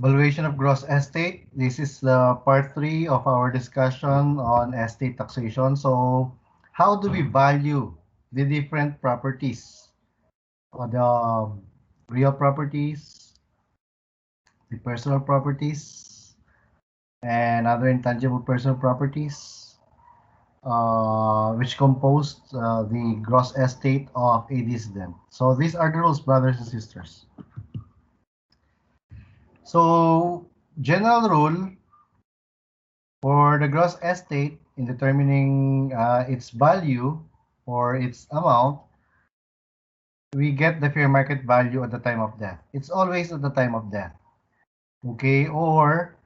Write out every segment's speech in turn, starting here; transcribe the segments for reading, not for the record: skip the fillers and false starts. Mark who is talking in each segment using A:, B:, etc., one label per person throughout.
A: Valuation of gross estate. This is the part 3 of our discussion on estate taxation. So, how do we value the different properties, or the real properties, the personal properties, and other intangible personal properties, which compose the gross estate of a dissident. So, these are the rules, brothers and sisters. So, general rule for the gross estate in determining its value or its amount, we get the fair market value at the time of death. It's always at the time of death. Okay, or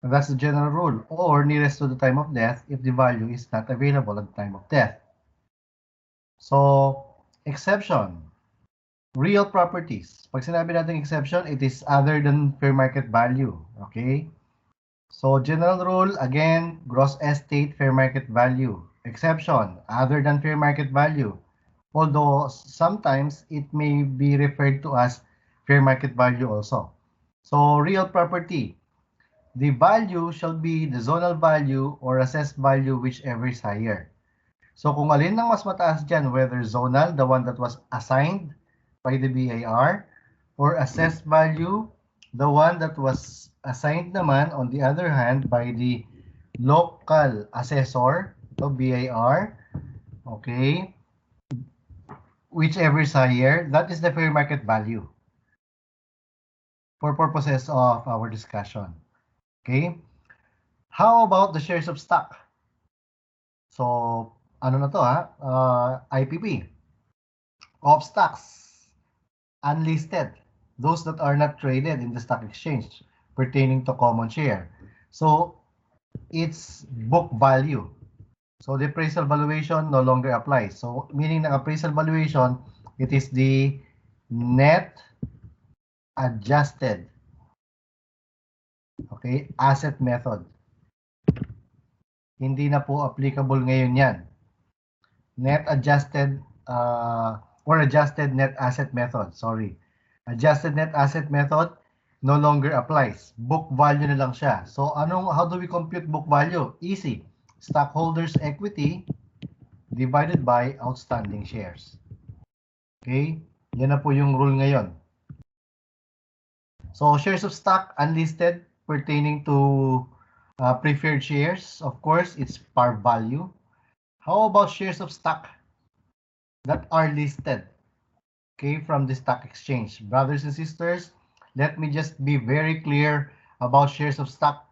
A: that's the general rule, or nearest to the time of death if the value is not available at the time of death. So, exception, real properties. Pag sinabi natin exception, it is other than fair market value. Okay? So, general rule, again, gross estate fair market value. Exception, other than fair market value. Although sometimes it may be referred to as fair market value also. So, real property, the value shall be the zonal value or assessed value, whichever is higher. So, kung alin ang mas mataas dyan, whether zonal, the one that was assigned by the BIR, or assessed value, the one that was assigned naman, on the other hand, by the local assessor of BIR, okay, whichever is higher, that is the fair market value for purposes of our discussion. Okay? How about the shares of stock? So, ano na to IPP. Of stocks, unlisted, those that are not traded in the stock exchange pertaining to common share. So, it's book value. So, the appraisal valuation no longer applies. So, meaning ng appraisal valuation, it is the net adjusted, okay, asset method. Hindi na po applicable ngayon yan. Net adjusted or adjusted net asset method, sorry. Adjusted net asset method no longer applies. Book value na lang siya. So, how do we compute book value? Easy. Stockholders' equity divided by outstanding shares. Okay? Yan na po yung rule ngayon. So, shares of stock unlisted pertaining to preferred shares, of course, it's par value. How about shares of stock that are listed, okay, from the stock exchange? Brothers and sisters, let me just be very clear about shares of stock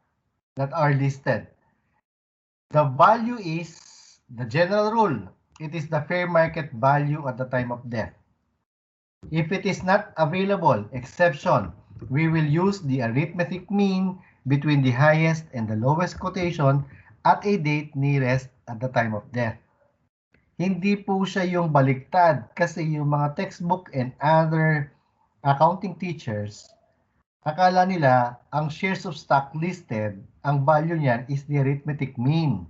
A: that are listed. The value is the general rule. It is the fair market value at the time of death. If it is not available, exception, we will use the arithmetic mean between the highest and the lowest quotation at a date nearest at the time of death. Hindi po siya yung baliktad kasi yung mga textbook and other accounting teachers, akala nila ang shares of stock listed, ang value niyan is the arithmetic mean.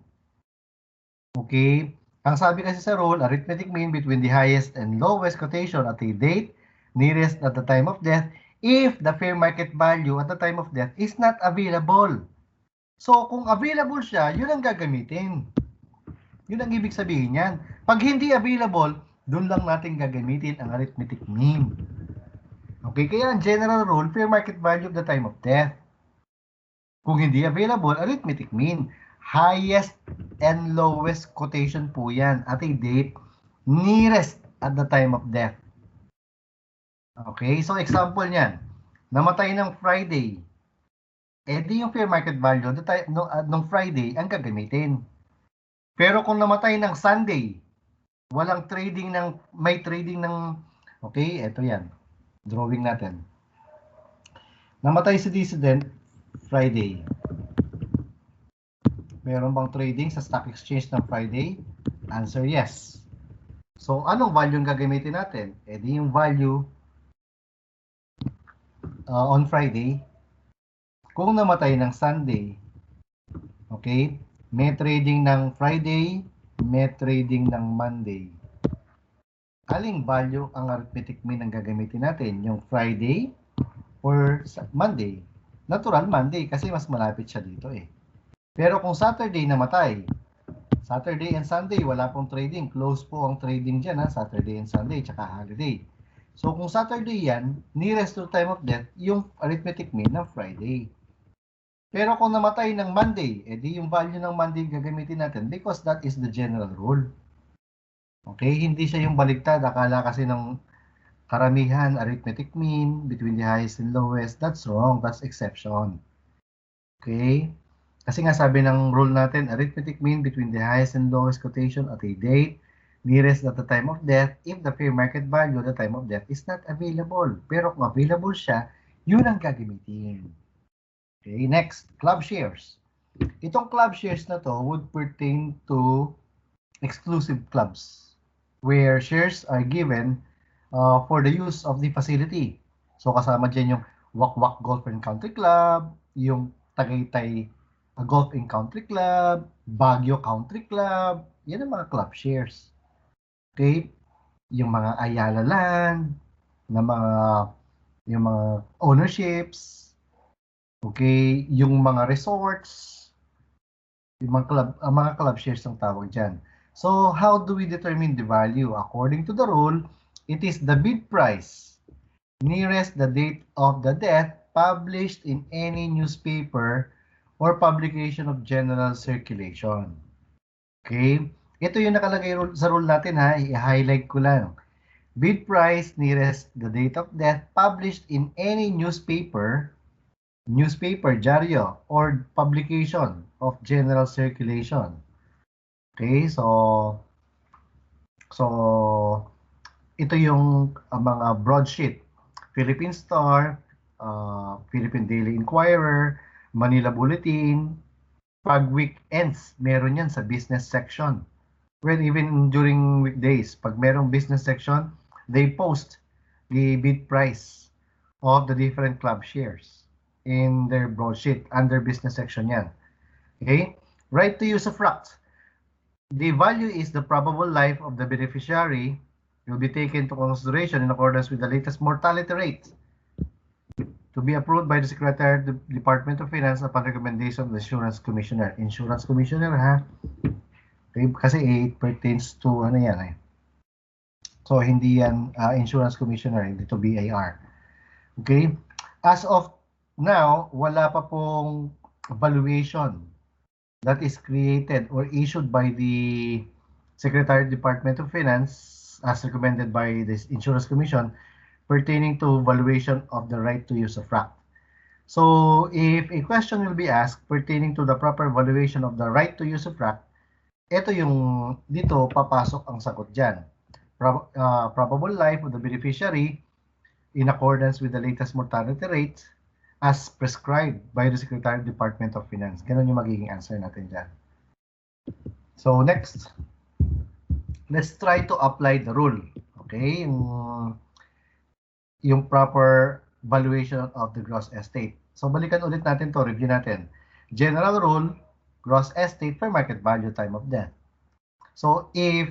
A: Okay? Ang sabi kasi sa rule, arithmetic mean between the highest and lowest quotation at a date nearest at the time of death if the fair market value at the time of death is not available. So, kung available siya, yun ang gagamitin. Yun ang ibig sabihin yan. Pag hindi available, dun lang natin gagamitin ang arithmetic mean. Okay, kaya ang general rule, fair market value of the time of death. Kung hindi available, arithmetic mean. Highest and lowest quotation po yan at a date nearest at the time of death. Okay, so example niyan, namatay ng Friday, di yung fair market value nung Friday ang gagamitin. Pero kung namatay ng Sunday, walang trading may trading ng, okay, eto yan, drawing natin. Namatay si dissident Friday. Meron bang trading sa stock exchange ng Friday? Answer, yes. So, anong value ang gagamitin natin? Di yung value on Friday. Kung namatay ng Sunday, okay, may trading ng Friday, may trading ng Monday. Aling value ang arithmetic mean ang gagamitin natin? Yung Friday or Monday? Natural Monday kasi mas malapit siya dito eh. Pero kung Saturday namatay, Saturday and Sunday, wala pong trading. Close po ang trading dyan, ha? Saturday and Sunday, tsaka holiday. So, kung Saturday yan, nearest to time of death, yung arithmetic mean ng Friday. Pero kung namatay ng Monday, edi yung value ng Monday gagamitin natin because that is the general rule. Okay? Hindi siya yung baligtad. Akala kasi ng karamihan, arithmetic mean between the highest and lowest. That's wrong. That's exception. Okay? Kasi nga sabi ng rule natin, arithmetic mean between the highest and lowest quotation at a date nearest at the time of death if the fair market value at the time of death is not available. Pero kung available siya, yun ang gagamitin. Okay, next, club shares. Itong club shares na to would pertain to exclusive clubs where shares are given for the use of the facility. So kasama dyan yung Wakwak Golf and Country Club, yung Tagaytay Golf and Country Club, Baguio Country Club, yan ang mga club shares. Okay? Yung mga Ayala Land, na yung mga ownerships, okay, yung mga resorts, yung mga club shares ang tawag dyan. So, how do we determine the value? According to the rule, it is the bid price nearest the date of the death published in any newspaper or publication of general circulation. Okay? Ito yung nakalagay sa rule natin ha, i-highlight ko lang. Bid price nearest the date of death published in any newspaper, dyaryo, or publication of general circulation. Okay, so ito yung mga broadsheet. Philippine Star, Philippine Daily Inquirer, Manila Bulletin. Pag weekends, meron yan sa business section. Well, even during weekdays, pag merong business section, they post the bid price of the different club shares in their broadsheet under business section yan. Okay? Right to use of RACT. The value is the probable life of the beneficiary will be taken into consideration in accordance with the latest mortality rate to be approved by the Secretary of the Department of Finance upon recommendation of the Insurance Commissioner. Insurance Commissioner, ha? Okay, kasi it pertains to ano yan eh. So, hindi yan Insurance Commissioner, hindi to BIR. Okay? As of now, wala pa pong valuation that is created or issued by the Secretary of the Department of Finance as recommended by the Insurance Commission pertaining to valuation of the right to use of RACT. So, if a question will be asked pertaining to the proper valuation of the right to use of RACT, ito yung dito papasok ang sagot dyan. Probable life of the beneficiary in accordance with the latest mortality rate as prescribed by the Secretary of the Department of Finance. Ganun yung magiging answer natin dyan. So, next. Let's try to apply the rule. Okay? Yung proper valuation of the gross estate. So, balikan ulit natin to, review natin. General rule, gross estate for market value time of death. So, if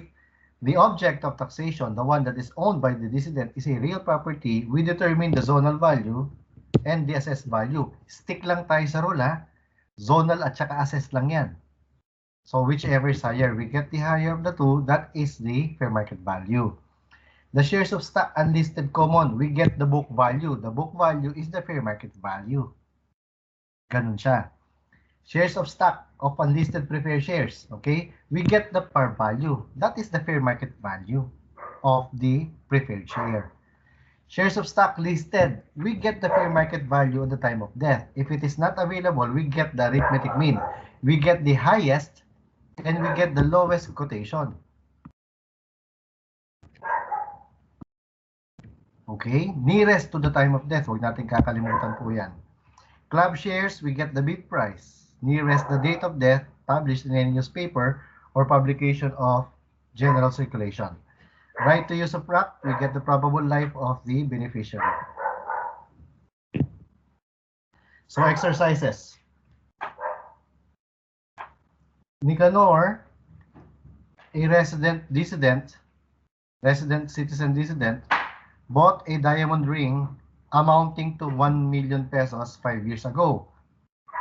A: the object of taxation, the one that is owned by the decedent, is a real property, we determine the zonal value and the assessed value. Stick lang tayo sa rule, ha? Zonal at saka assessed lang yan. So, whichever is higher, we get the higher of the two, that is the fair market value. The shares of stock unlisted common, we get the book value. The book value is the fair market value. Ganun siya. Shares of stock of unlisted preferred shares, okay? We get the par value. That is the fair market value of the preferred share. Shares of stock listed, we get the fair market value at the time of death. If it is not available, we get the arithmetic mean. We get the highest and we get the lowest quotation. Okay? Nearest to the time of death. Huwag natin kakalimutan po yan. Club shares, we get the bid price. Nearest the date of death, published in any newspaper or publication of general circulation. Right to use of RACT, we get the probable life of the beneficiary. So, exercises. Nicanor, a resident citizen dissident, bought a diamond ring amounting to 1 million pesos 5 years ago.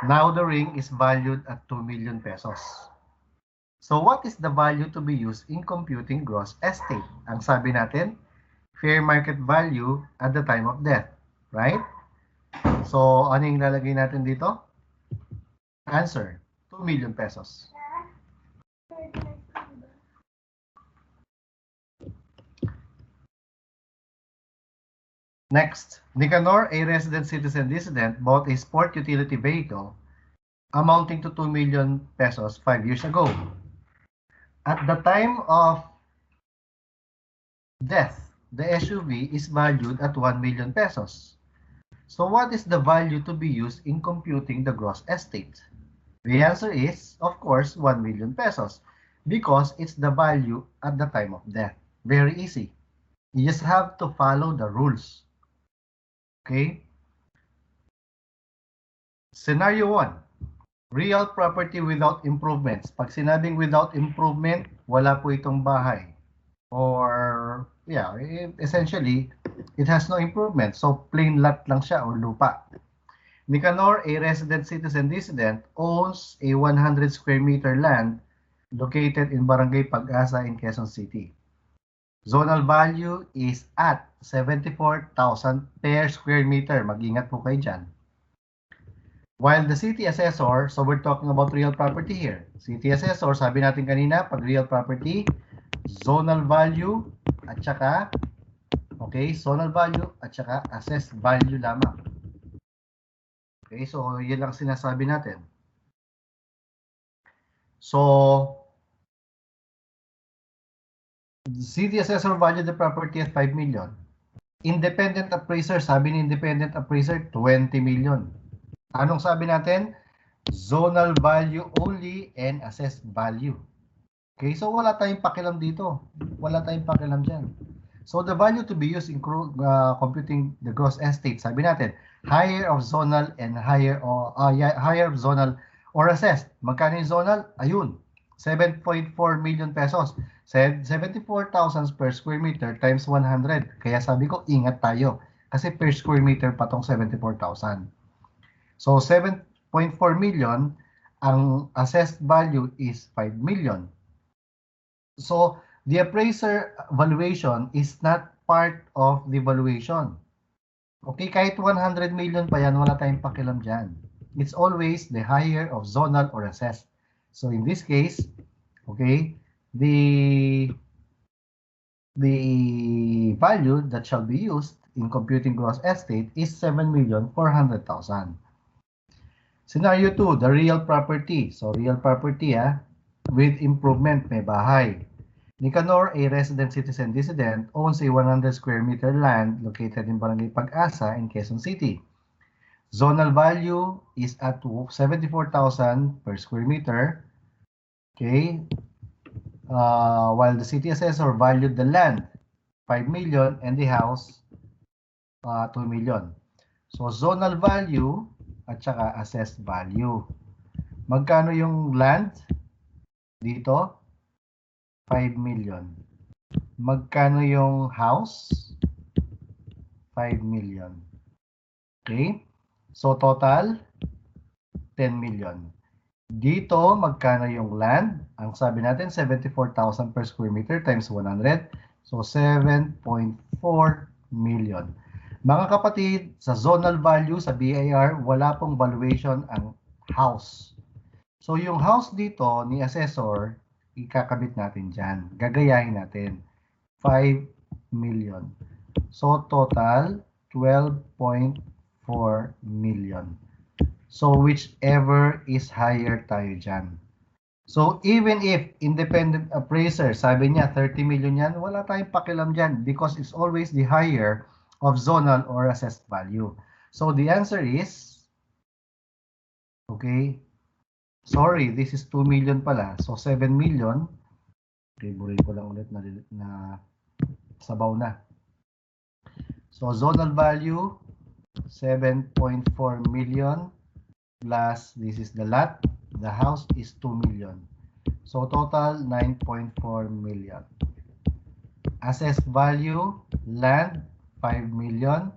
A: Now the ring is valued at 2 million pesos. So what is the value to be used in computing gross estate? Ang sabi natin, fair market value at the time of death, right? So ano yung lalagay natin dito? Answer, 2 million pesos. Next, Nicanor, a resident citizen dissident, bought a sport utility vehicle amounting to 2 million pesos 5 years ago. At the time of death, the SUV is valued at 1 million pesos. So what is the value to be used in computing the gross estate? The answer is, of course, 1 million pesos because it's the value at the time of death. Very easy. You just have to follow the rules. Okay? Scenario 1. Real property without improvements. Pag sinabing without improvement, wala po itong bahay. Or, yeah, essentially, it has no improvement. So, plain lot lang siya or lupa. Nicanor, a resident citizen dissident, owns a 100 square meter land located in Barangay Pag-asa in Quezon City. Zonal value is at 74,000 per square meter. Mag-ingat po kayo dyan. While the city assessor, so we're talking about real property here. City assessor, sabi natin kanina, pag real property, zonal value at saka, okay, zonal value at saka assessed value lamang. Okay, so yun lang sinasabi natin. So, the city assessor valued the property at 5 million. Independent appraiser, sabi ni independent appraiser, 20 million. Anong sabi natin? Zonal value only and assessed value. Okay, so wala tayong pakialam dito. Wala tayong pakialam dyan. So the value to be used in computing the gross estate, sabi natin, higher of zonal and higher of zonal or assessed. Magkano yung zonal? Ayun, 7.4 million pesos. 74,000 per square meter times 100. Kaya sabi ko, ingat tayo. Kasi per square meter pa tong 74,000. So 7.4 million, ang assessed value is 5 million. So the appraiser valuation is not part of the valuation. Okay, kahit 100 million pa yan, wala tayong pakialam dyan. It's always the higher of zonal or assessed. So in this case, okay, the value that shall be used in computing gross estate is 7,400,000. Scenario 2, the real property. So real property with improvement, may bahay. Nicanor, a resident citizen dissident, owns a 100 square meter land located in Barangay Pag-asa in Quezon City. Zonal value is at 74,000 per square meter. Okay. While the city assessor valued the land 5 million and the house 2 million. So zonal value at saka assessed value. Magkano yung land dito? 5 million. Magkano yung house? 5 million. Okay? So total 10 million. Dito, magkano yung land? Ang sabi natin, 74,000 per square meter times 100. So, 7.4 million. Mga kapatid, sa zonal value, sa BIR, wala pong valuation ang house. So, yung house dito ni assessor, ikakabit natin dyan. Gagayahin natin. 5 million. So, total, 12.4 million. So, whichever is higher tayo dyan. So, even if independent appraiser, sabi niya 30 million yan, wala tayong pakialam dyan because it's always the higher of zonal or assessed value. So, the answer is, okay, sorry, this is 2 million pala. So, 7 million. Okay, burin ko lang ulit na sabaw na. So, zonal value, 7.4 million. Plus, this is the lot. The house is 2 million. So, total 9.4 million. Assessed value, land, 5 million.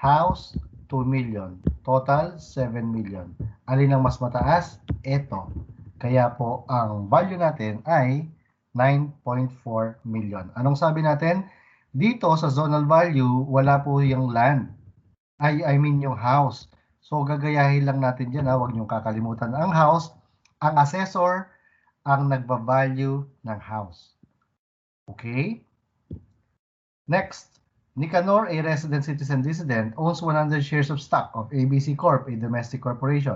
A: House, 2 million. Total, 7 million. Alin ang mas mataas? Ito. Kaya po, ang value natin ay 9.4 million. Anong sabi natin? Dito sa zonal value, wala po yung land. I mean yung house. So, gagayahin lang natin dyan. Huwag niyong kakalimutan ang house. Ang assessor, ang nagbavalue ng house. Okay? Next, Nicanor, a resident citizen dissident, owns 100 shares of stock of ABC Corp, a domestic corporation.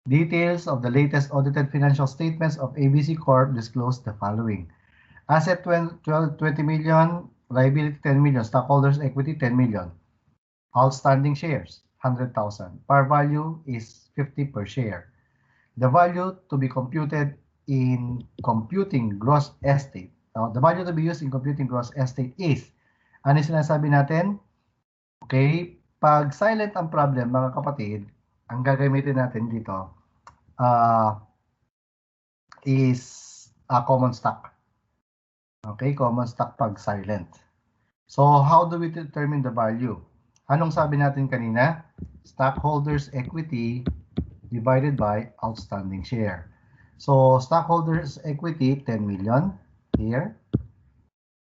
A: Details of the latest audited financial statements of ABC Corp disclose the following. Asset 20 million, liability 10 million, stockholders equity 10 million. Outstanding shares 100,000. Par value is 50 per share. The value to be computed in computing gross estate. The value to be used in computing gross estate is, ano yung sinasabi natin? Okay, pag silent ang problem, mga kapatid, ang gagamitin natin dito is a common stock. Okay, common stock pag silent. So, how do we determine the value? Anong sabi natin kanina? Stockholders' equity divided by outstanding share. So, stockholders' equity, 10 million here.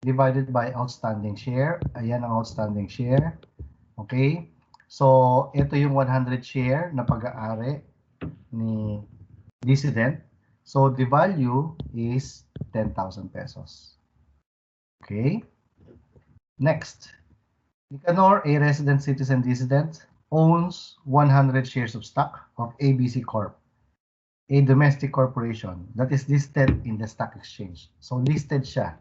A: Divided by outstanding share. Ayan ang outstanding share. Okay? So, ito yung 100 share na pag-aari ni dissident. So, the value is 10,000 pesos. Okay? Next. Nicanor, a resident citizen dissident, owns 100 shares of stock of ABC Corp, a domestic corporation that is listed in the stock exchange. So, listed siya.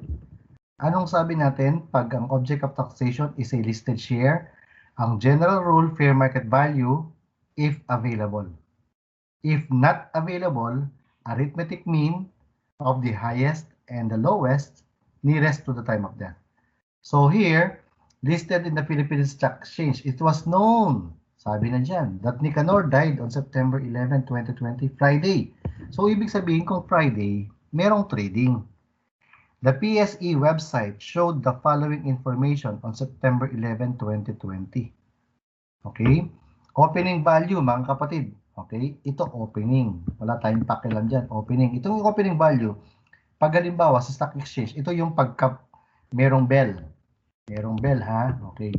A: Anong sabi natin pag ang object of taxation is a listed share? Ang general rule, fair market value if available. If not available, arithmetic mean of the highest and the lowest nearest to the time of death. So here, listed in the Philippine Stock Exchange, it was known, sabi na dyan, that Nicanor died on September 11, 2020, Friday. So ibig sabihin kung Friday, merong trading. The PSE website showed the following information on September 11, 2020. Okay? Opening value, mga kapatid. Okay? Ito opening. Wala tayong pakialam dyan. Opening. Ito yung opening value. Pag halimbawa sa stock exchange, ito yung pagka merong bell. Merong bell, ha? Okay.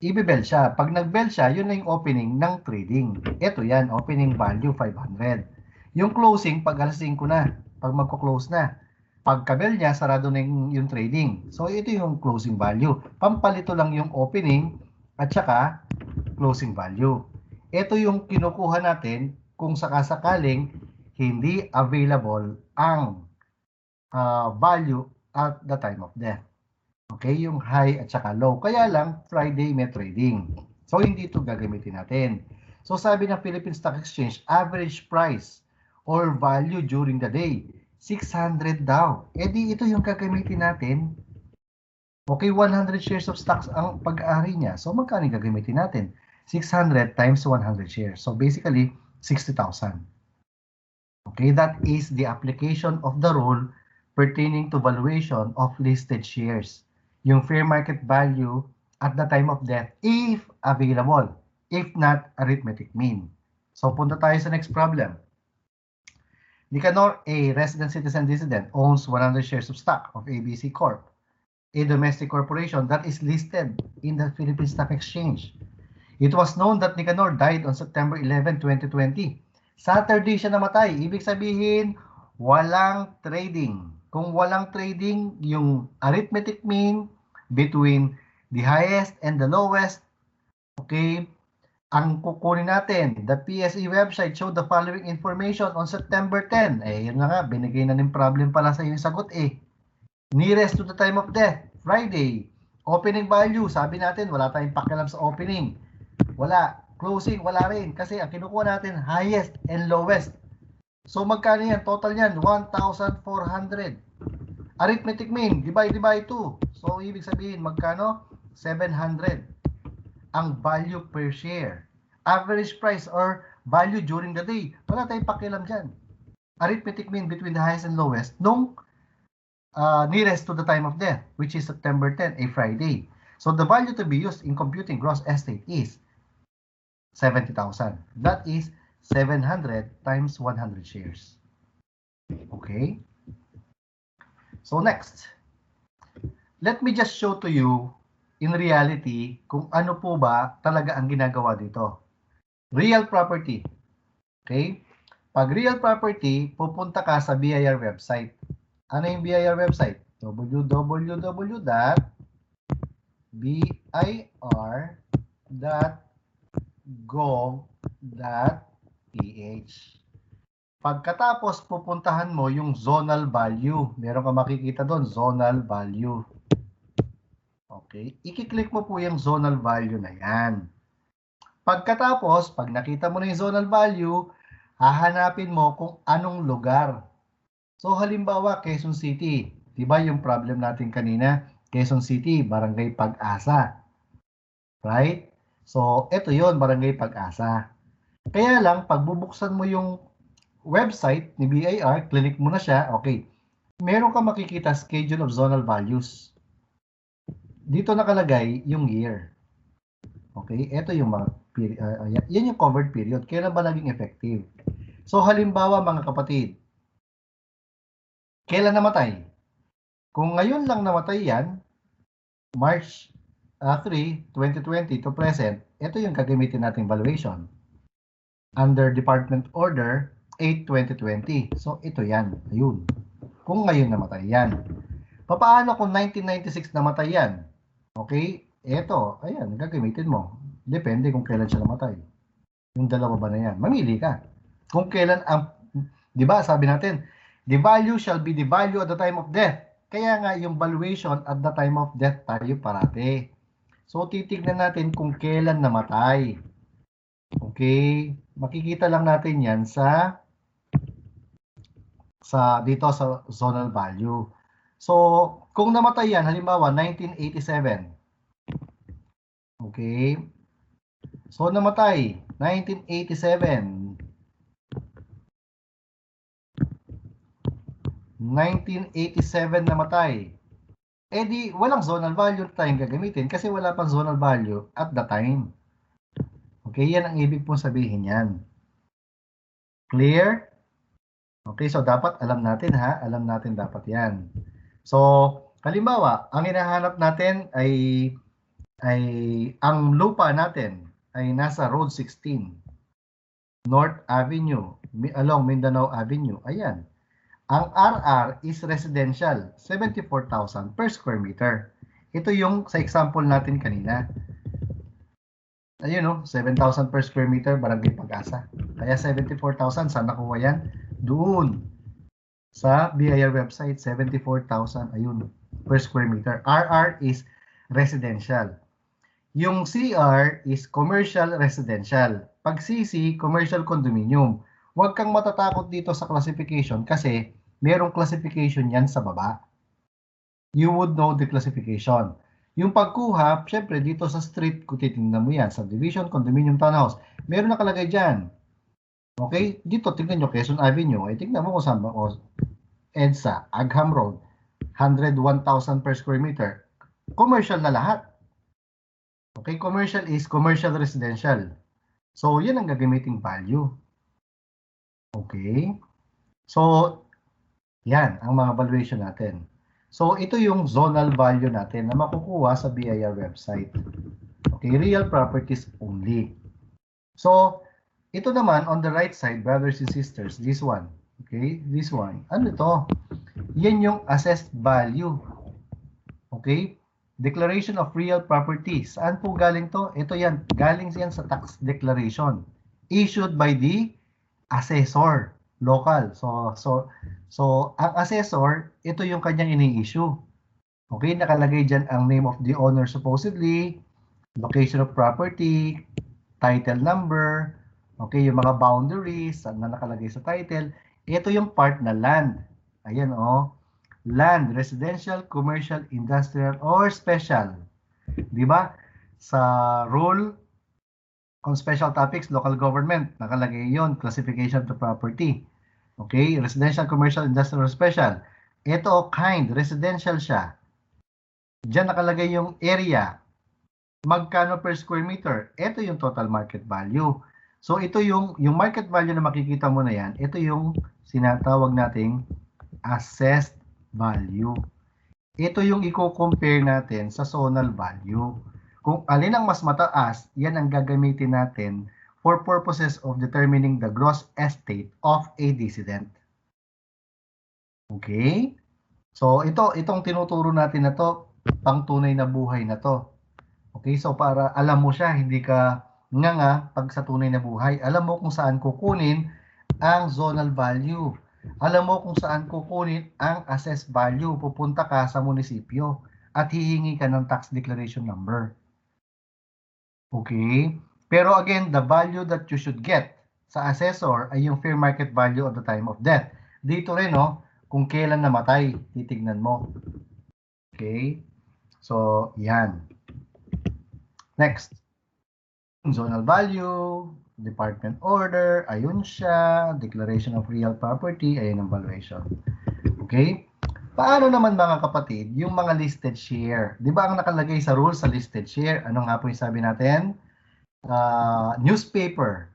A: Ibe-bell siya. Pag nag-bell siya, yun na yung opening ng trading. Ito yan, opening value 500. Yung closing, pag alas 5 na. Pag magko-close na. Pagka-bell niya, sarado na yung trading. So, ito yung closing value. Pampalito lang yung opening at saka closing value. Ito yung kinukuha natin kung sakasakaling hindi available ang value at the time of death. Okay, yung high at saka low. Kaya lang, Friday may trading. So, hindi ito gagamitin natin. So, sabi ng Philippine Stock Exchange, average price or value during the day, 600 daw. Eh di ito yung gagamitin natin. Okay, 100 shares of stocks ang pag-aari niya. So, magkano yung gagamitin natin? 600 times 100 shares. So, basically, 60,000. Okay, that is the application of the rule pertaining to valuation of listed shares. Yung fair market value at the time of death if available. If not, arithmetic mean. So, punta tayo sa next problem. Nicanor, a resident citizen dissident, owns 100 shares of stock of ABC Corp, a domestic corporation that is listed in the Philippine Stock Exchange. It was known that Nicanor died on September 11, 2020. Saturday siya namatay. Ibig sabihin, walang trading. Kung walang trading, yung arithmetic mean between the highest and the lowest, okay, ang kukunin natin, the PSE website showed the following information on September 10. Eh, yun na nga, binigay na ng problem pala sa yung sagot eh. Nearest to the time of death, Friday. Opening value, sabi natin, wala tayong pakialam sa opening. Wala. Closing, wala rin. Kasi ang kinukuha natin, highest and lowest. So, magkano yan? Total yan, 1,400. Arithmetic mean, divide by 2. So, ibig sabihin, magkano? 700. Ang value per share. Average price or value during the day. Wala tayong pakialam dyan. Arithmetic mean between the highest and lowest nung nearest to the time of death, which is September 10, a Friday. So the value to be used in computing gross estate is 70,000. That is 700 times 100 shares. Okay? So next, let me just show to you in reality kung ano po ba talaga ang ginagawa dito. Real property. Okay? Pag real property, pupunta ka sa BIR website. Ano yung BIR website? www.bir.gov.ph. Pagkatapos, pupuntahan mo yung zonal value. Meron ka makikita doon, zonal value. Okay? I-click mo po yung zonal value na yan. Pagkatapos, pag nakita mo na yung zonal value, hahanapin mo kung anong lugar. So, halimbawa, Quezon City. Diba yung problem natin kanina? Quezon City, Barangay Pag-asa. Right? So, ito yon, Barangay Pag-asa. Kaya lang, pag bubuksan mo yung website ni BIR, click mo na siya, okay. Meron ka makikita schedule of zonal values. Dito nakalagay yung year. Okay, ito yung mga yan yung covered period. Kailan ba naging effective? So halimbawa mga kapatid, kailan namatay? Kung ngayon lang namatay yan, March 3, 2020 to present, ito yung gagamitin nating valuation. Under Department Order 8-2020. So ito yan, ayun. Kung ngayon namatay yan. Paano kung 1996 namatay yan? Okay, ito, ayan, gagamitin mo. Depende kung kailan siya namatay. Yung dalawa ba na yan? Mamili ka. Kung kailan ang, di ba, sabi natin, the value shall be the value at the time of death. Kaya nga, yung valuation at the time of death tayo parati. So, titignan natin kung kailan namatay. Okay, makikita lang natin yan sa dito sa zonal value. So, kung namatay yan, halimbawa, 1987. Okay. So, namatay, 1987. 1987 namatay. Eh di, walang zonal value tayong gagamitin kasi wala pang zonal value at the time. Okay, yan ang ibig pong sabihin yan. Clear? Okay, so dapat alam natin ha, alam natin dapat yan. So, halimbawa, ang hinahanap natin ay ang lupa natin ay nasa Road 16, North Avenue, along Mindanao Avenue. Ayan. Ang RR is residential, 74,000 per square meter. Ito yung sa example natin kanina. Ayun no, 7,000 per square meter, Barangay Pag-asa. Kaya 74,000, saan nakuha yan? Doon. Sa BIR website, 74,000, ayun, per square meter. RR is residential. Yung CR is commercial residential. Pag CC, commercial condominium. Huwag kang matatakot dito sa classification kasi merong classification yan sa baba. You would know the classification. Yung pagkuha, syempre dito sa street, kung titingnan mo yan, subdivision, condominium, townhouse, meron nakalagay dyan. Okay? Dito, tingnan nyo, Quezon Avenue. Ay, tingnan mo kung saan ba. EDSA, Agham Road, 101,000 per square meter. Commercial na lahat. Okay? Commercial is commercial residential. So, yan ang gagamiting value. Okay? So, yan ang mga valuation natin. So, ito yung zonal value natin na makukuha sa BIR website. Okay, real properties only. So, ito naman on the right side, brothers and sisters, this one. Okay, this one. Ano ito? Yan yung assessed value. Okay? Declaration of real property. Saan po galing to? Ito yan. Galing yan sa tax declaration. Issued by the assessor. Local. So, ang assessor, ito yung kanyang ini-issue. Okay, nakalagay dyan ang name of the owner supposedly, location of property, title number, okay, yung mga boundaries na nakalagay sa title. Ito yung part na land. Ayan land, residential, commercial, industrial, or special. Di ba? Sa rule on special topics, local government, nakalagay yon, classification of the property. Okay, residential, commercial, industrial, or special. Ito, kind, residential siya. Diyan nakalagay yung area. Magkano per square meter? Ito yung total market value. So ito yung market value na makikita mo na yan, ito yung sinatawag nating assessed value. Ito yung i-compare natin sa zonal value. Kung alin ang mas mataas, yan ang gagamitin natin for purposes of determining the gross estate of a decedent. Okay? So itong tinuturo natin na to, pang tunay na buhay na to. Okay, so para alam mo siya, hindi ka nga pag sa tunay na buhay. Alam mo kung saan kukunin ang zonal value. Alam mo kung saan kukunin ang assessed value. Pupunta ka sa munisipyo at hihingi ka ng tax declaration number. Okay? Pero again, the value that you should get sa assessor ay yung fair market value at the time of death. Dito rin, no, kung kailan namatay, titignan mo. Okay? So, yan. Next. Zonal value, department order, ayun siya, declaration of real property, ayun ang valuation. Okay? Paano naman mga kapatid, yung mga listed share? Di ba ang nakalagay sa rules sa listed share? Ano nga po yung sabi natin? Newspaper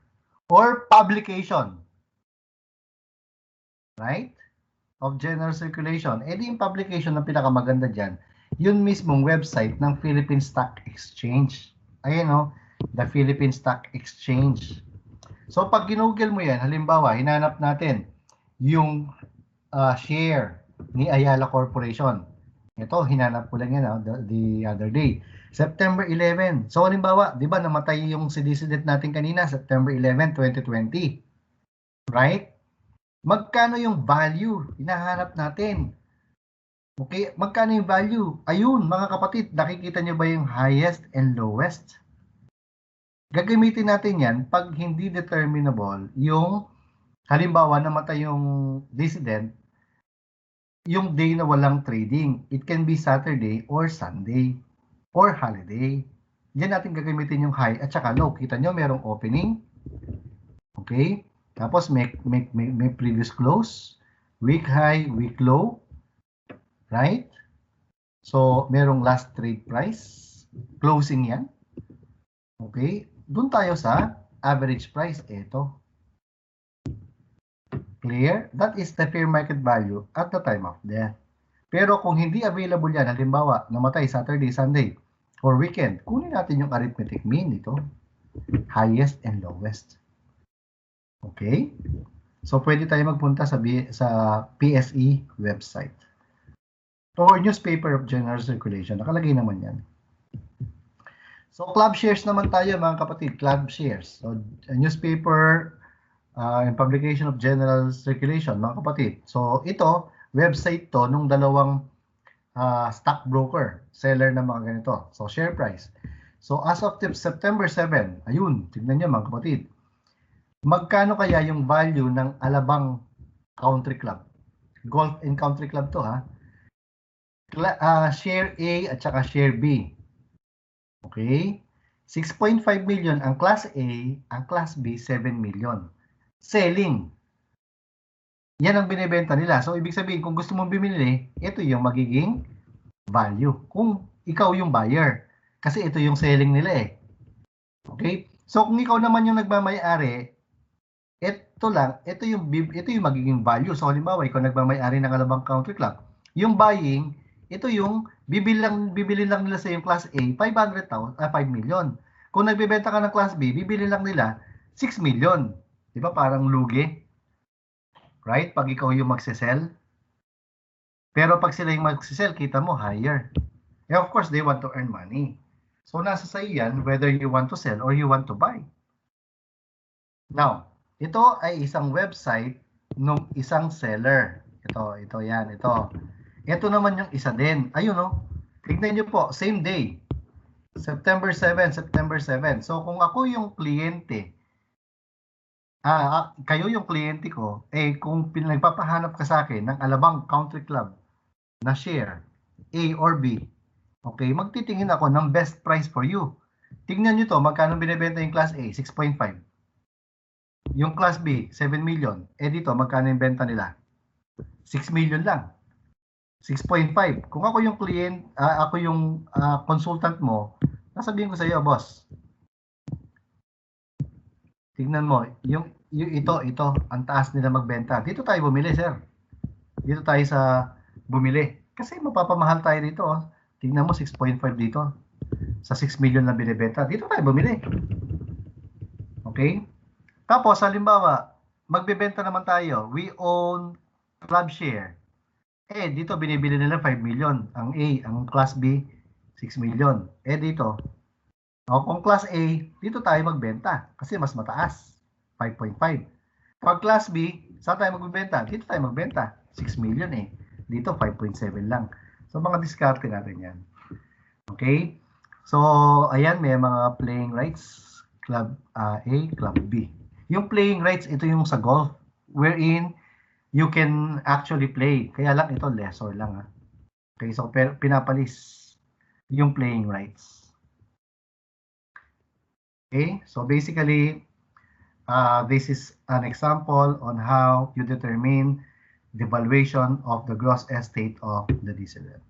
A: or publication. Right? Of general circulation. Eh di yung publication na pinakamaganda dyan, yun mismong website ng Philippine Stock Exchange. Ayan o, the Philippine Stock Exchange. So pag ginugol mo yan, halimbawa, hinanap natin yung share ni Ayala Corporation. Ito, hinanap ko lang yan the other day. September 11. So halimbawa, di ba namatay yung si dissident natin kanina, September 11, 2020. Right? Magkano yung value? Hinahanap natin. Okay, magkano yung value? Ayun, mga kapatid, nakikita nyo ba yung highest and lowest? Gagamitin natin yan pag hindi determinable yung, halimbawa, namatay yung dissident, yung day na walang trading. It can be Saturday or Sunday or holiday. Diyan natin gagamitin yung high at saka low. Kita nyo, merong opening. Okay? Tapos may previous close, week high, week low, right? So, merong last trade price, closing yan. Okay? Doon tayo sa average price. Ito. Clear? That is the fair market value at the time of death. Pero kung hindi available yan, halimbawa, namatay Saturday, Sunday, or weekend, kunin natin yung arithmetic mean dito. Highest and lowest. Okay? So, pwede tayo magpunta sa PSE website. Or newspaper of general circulation. Nakalagay naman yan. So, club shares naman tayo, mga kapatid. Club shares. So, newspaper and publication of general circulation, mga kapatid. So, ito, website to nung dalawang stockbroker, seller ng mga ganito. So, share price. So, as of September 7, ayun, tignan nyo, mga kapatid. Magkano kaya yung value ng Alabang Country Club? Golf and Country Club to, ha? Share A at saka share B. Okay? 6.5 million ang Class A, ang Class B, 7 million. Selling. Yan ang binibenta nila. So, ibig sabihin, kung gusto mong bumili, ito yung magiging value. Kung ikaw yung buyer. Kasi ito yung selling nila eh. Okay? So, kung ikaw naman yung nagmamay-ari, ito yung magiging value. So, halimbawa, ikaw nagmamay-ari ng Alabang Country Club. Yung buying, ito yung bibili lang nila sa yung Class A, 5 million. Kung nagbebenta ka ng Class B, bibili lang nila 6 million. Di ba? Parang lugi. Right? Pag ikaw yung magsisell. Pero pag sila yung magsisell, kita mo higher. And of course, they want to earn money. So, nasa sa yan whether you want to sell or you want to buy. Now, ito ay isang website ng isang seller. Ito yan, ito. Ito naman yung isa din. Ayun, no? Tignan nyo po, same day. September 7. So, kung ako yung kliyente, kayo yung kliyente ko, kung nagpapahanap ka sa akin ng Alabang Country Club na share, A or B, okay, magtitingin ako ng best price for you. Tignan nyo to, magkano binibenta yung Class A? 6.5. Yung Class B, 7 million. Dito, magkano yung benta nila? 6 million lang. 6.5. Kung ako yung client, ako yung consultant mo, sasabihin ko sa iyo, boss. Tingnan mo, yung ito, ang taas nila magbenta. Dito tayo bumili, sir. Dito tayo sa bumili. Kasi mapapamahal tayo dito. Oh. Tingnan mo, 6.5 dito. Sa 6 million na binibenta. Dito tayo bumili. Okay? Tapos, halimbawa, magbebenta naman tayo. We own club share. Dito binibili nila 5 million. Ang A, ang class B, 6 million. Dito, kung class A, dito tayo magbenta kasi mas mataas, 5.5. Pag class B, saan tayo magbenta? Dito tayo magbenta, 6 million Dito 5.7 lang. So mga diskarte natin yan. Okay? So ayan, may mga playing rights, club A, club B. Yung playing rights, ito yung sa golf, wherein you can actually play. Kaya lang ito lesser lang. Okay, so pinapalis yung playing rights. Okay, so basically, this is an example on how you determine the valuation of the gross estate of the DCLF.